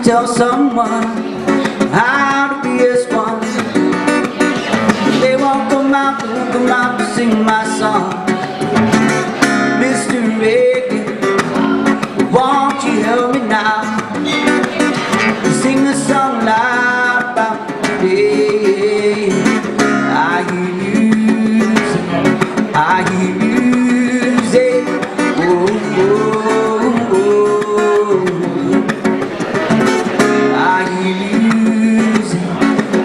tell someone how to be as one. They won't come out to sing my song. Mr. Reagan, won't you help me now? Sing a song loud about the day. I hear you say, oh, oh, oh.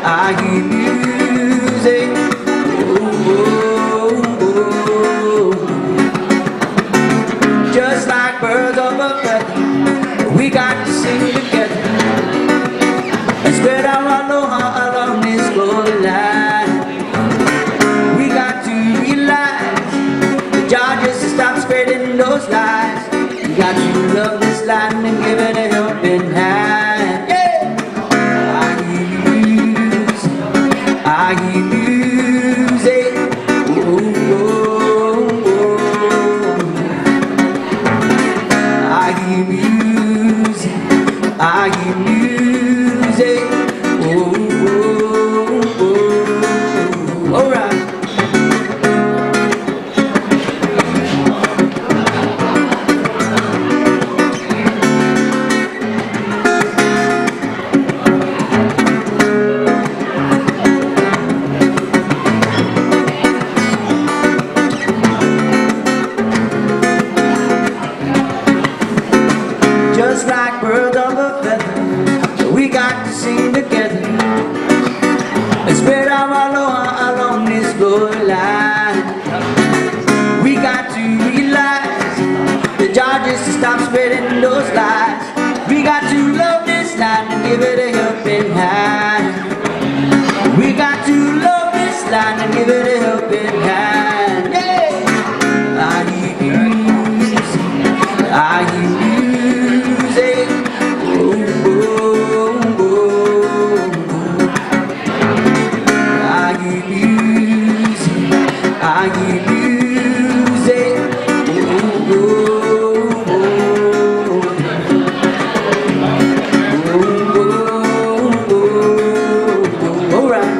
I hear you say, oh, oh, oh. Just like birds of a feather, we got to sing together and spread our aloha along this glory line. We got to realize the job just to stop spreading those lies. We got to love this land and give it a helping hand. Yeah! I hear you say, oh, oh, oh. I hear music, oh, oh, oh. All right. Just like birds of a feather, we got to sing together and spread our aloha along this glory line. We got to realize the job is to stop spreading those lies. We got to love this land and give it a helping hand. We got to love this land and give it a helping hand. Yeah! I hear you, I hear you. I hear music, oh, oh, oh. Oh, oh, oh. All right.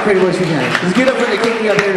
Pretty much we can. Let's get up for the king up here.